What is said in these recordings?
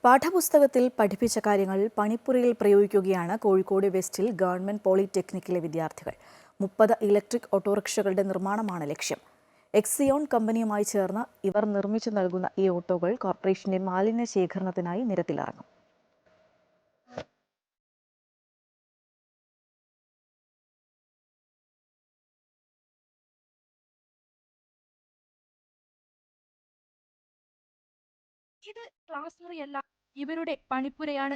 പാഠപുസ്തകത്തിൽ പഠിപ്പിച്ച കാര്യങ്ങൾ പണിപ്പുരയിൽ പ്രയോഗിക്കുകയാണ് കോഴിക്കോട് വെസ്റ്റിൽ ഗവൺമെന്റ് പോളിടെക്നിക്കിലെ വിദ്യാർത്ഥികൾ. 30 ഇലക്ട്രിക് ഓട്ടോറിക്ഷകളുടെ നിർമ്മാണമാണ് ലക്ഷ്യം. എക്സിയോൺ കമ്പനിയുമായി ചേർന്ന് ഇവർ നിർമ്മിച്ചു നൽകുന്ന ഈ ഓട്ടോകൾ കോർപ്പറേഷന്റെ മാലിന്യ ശേഖരണത്തിനായി നിരത്തിലിറങ്ങും. ഇത് ക്ലാസ് മുറിയല്ല, ഇവരുടെ പണിപ്പുരയാണ്.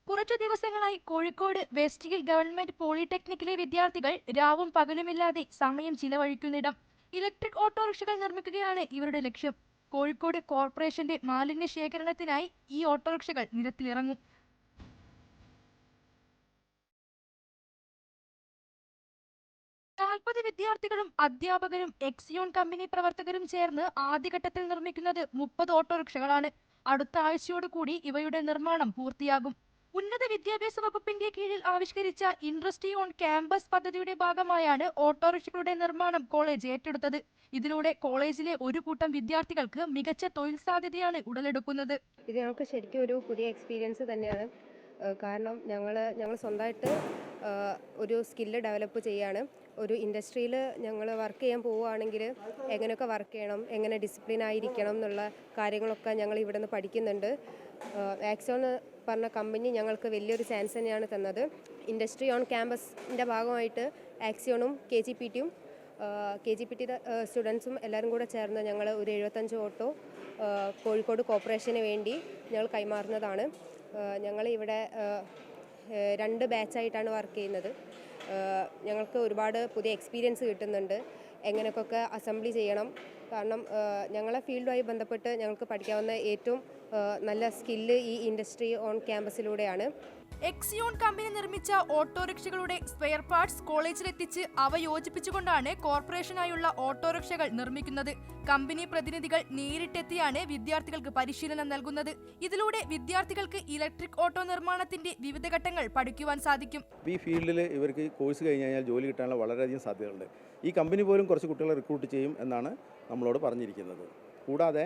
കുറച്ചു ദിവസങ്ങളായി കോഴിക്കോട് വെസ്റ്റ് ഹിൽ ഗവൺമെന്റ് പോളിടെക്നിക്കിലെ വിദ്യാർത്ഥികൾ രാവും പകലുമില്ലാതെ സമയം ചിലവഴിക്കുന്നിടം. ഇലക്ട്രിക് ഓട്ടോറിക്ഷകൾ നിർമ്മിക്കുകയാണ് ഇവരുടെ ലക്ഷ്യം. കോഴിക്കോട് കോർപ്പറേഷന്റെ മാലിന്യ ശേഖരണത്തിനായി ഈ ഓട്ടോറിക്ഷകൾ നിരത്തിലിറങ്ങും. വിദ്യാർത്ഥികളും അധ്യാപകരും എക്സിയോൺ കമ്പനി പ്രവർത്തകരും ചേർന്ന് ആദ്യഘട്ടത്തിൽ നിർമ്മിക്കുന്നത് 30 ഓട്ടോറിക്ഷകളാണ്. അടുത്ത ആഴ്ചയോടുകൂടി ഇവയുടെ നിർമ്മാണം പൂർത്തിയാകും. ഉന്നത വിദ്യാഭ്യാസ വകുപ്പിന്റെ കീഴിൽ ആവിഷ്കരിച്ച ഇൻഡസ്ട്രി ഓൺ ക്യാമ്പസ് പദ്ധതിയുടെ ഭാഗമായാണ് ഓട്ടോറിക്ഷകളുടെ നിർമ്മാണം കോളേജ് ഏറ്റെടുത്തത്. ഇതിലൂടെ കോളേജിലെ ഒരു കൂട്ടം വിദ്യാർത്ഥികൾക്ക് മികച്ച തൊഴിൽ സാധ്യതയാണ് ഉടലെടുക്കുന്നത്. ഇത് ഞങ്ങൾക്ക് ശരിക്കും ഒരു പുതിയ എക്സ്പീരിയൻസ് തന്നെയാണ്. കാരണം ഞങ്ങൾ സ്വന്തമായിട്ട് ഒരു സ്കില്ല് ഡെവലപ്പ് ചെയ്യാണ്. ഒരു ഇൻഡസ്ട്രിയിൽ ഞങ്ങൾ വർക്ക് ചെയ്യാൻ പോവുകയാണെങ്കിൽ എങ്ങനെയൊക്കെ വർക്ക് ചെയ്യണം, എങ്ങനെ ഡിസിപ്ലിൻ ആയിരിക്കണം എന്നുള്ള കാര്യങ്ങളൊക്കെ ഞങ്ങൾ ഇവിടെ നിന്ന് പഠിക്കുന്നുണ്ട്. ആക്സോൺ പറഞ്ഞ കമ്പനി ഞങ്ങൾക്ക് വലിയൊരു ചാൻസ് തന്നെയാണ് തന്നത്. ഇൻഡസ്ട്രി ഓൺ ക്യാമ്പസിൻ്റെ ഭാഗമായിട്ട് ആക്സിയോണും KGPT സ്റ്റുഡൻസും എല്ലാവരും കൂടെ ചേർന്ന് ഞങ്ങൾ ഒരു 75 ഓട്ടോ കോഴിക്കോട് കോർപ്പറേഷന് വേണ്ടി ഞങ്ങൾ കൈമാറുന്നതാണ്. ഞങ്ങൾ ഇവിടെ 2 ബാച്ചായിട്ടാണ് വർക്ക് ചെയ്യുന്നത്. ഞങ്ങൾക്ക് ഒരുപാട് പുതിയ എക്സ്പീരിയൻസ് കിട്ടുന്നുണ്ട്, എങ്ങനെയൊക്കെ അസംബ്ലി ചെയ്യണം. കാരണം ഞങ്ങളെ ഫീൽഡുമായി ബന്ധപ്പെട്ട് ഞങ്ങൾക്ക് പഠിക്കാവുന്ന ഏറ്റവും നല്ല സ്കില്ല് ഈ ഇൻഡസ്ട്രി ഓൺ ക്യാമ്പസിലൂടെയാണ്. എക്സിയോൺ കമ്പനി നിർമ്മിച്ച ഓട്ടോറിക്ഷകളുടെ സ്പെയർ പാർട്സ് കോളേജിലെത്തിച്ച് അവ യോജിപ്പിച്ചുകൊണ്ടാണ് കോർപ്പറേഷനായുള്ള ഓട്ടോറിക്ഷകൾ നിർമ്മിക്കുന്നത്. കമ്പനി പ്രതിനിധികൾ നേരിട്ടെത്തിയാണ് വിദ്യാർത്ഥികൾക്ക് പരിശീലനം നൽകുന്നത്. ഇതിലൂടെ വിദ്യാർത്ഥികൾക്ക് ഇലക്ട്രിക് ഓട്ടോ നിർമ്മാണത്തിന്റെ വിവിധ ഘട്ടങ്ങൾ പഠിക്കുവാൻ സാധിക്കും. ഈ ഫീൽഡിൽ ഇവർക്ക് കോഴ്സ് കഴിഞ്ഞ് കഴിഞ്ഞാൽ ജോലി കിട്ടാനുള്ള വളരെയധികം സാധ്യതകളുണ്ട്. ഈ കമ്പനി പോലും കുറച്ച് കുട്ടികളെ റിക്രൂട്ട് ചെയ്യും എന്നാണ് നമ്മളോട് പറഞ്ഞിരിക്കുന്നത്. കൂടാതെ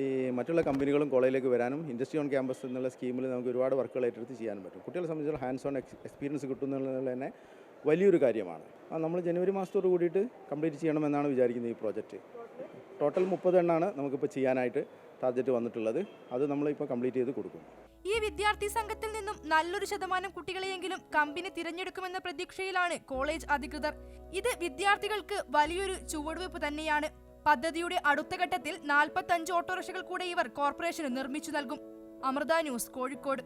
ഈ മറ്റുള്ള കമ്പനികളും കോളേജിലേക്ക് വരാനും ഇൻഡസ്ട്രി ഓൺ ക്യാമ്പസ് എന്നുള്ള സ്കീമിൽ നമുക്ക് ഒരുപാട് വർക്കുകൾ ഏറ്റെടുത്ത് ചെയ്യാനും പറ്റും. കുട്ടികളെ സംബന്ധിച്ചുള്ള ഹാൻഡ്സ് ഓൺ എക്സ്പീരിയൻസ് കിട്ടുന്നുള്ളത് തന്നെ വലിയൊരു കാര്യമാണ്. നമ്മൾ ജനുവരി മാസത്തോട് കൂടിയിട്ട് കംപ്ലീറ്റ് ചെയ്യണമെന്നാണ് വിചാരിക്കുന്നത്. ഈ പ്രോജക്റ്റ് ടോട്ടൽ 30 എണ്ണമാണ് നമുക്കിപ്പോൾ ചെയ്യാനായിട്ട് ടാർഗറ്റ് വന്നിട്ടുള്ളത്. അത് നമ്മളിപ്പോൾ കംപ്ലീറ്റ് ചെയ്ത് കൊടുക്കും. ഈ വിദ്യാർത്ഥി സംഘത്തിൽ നിന്നും നല്ലൊരു ശതമാനം കുട്ടികളെയെങ്കിലും കമ്പനി തിരഞ്ഞെടുക്കുമെന്ന പ്രതീക്ഷയിലാണ് കോളേജ് അധികൃതർ. ഇത് വിദ്യാർത്ഥികൾക്ക് വലിയൊരു ചുവടുവയ്പ് തന്നെയാണ്. പദ്ധതിയുടെ അടുത്ത ഘട്ടത്തിൽ 45 ഓട്ടോറിക്ഷകൾ കൂടെ ഇവർ കോർപ്പറേഷന് നിർമ്മിച്ചു നൽകും. അമൃത ന്യൂസ്, കോഴിക്കോട്.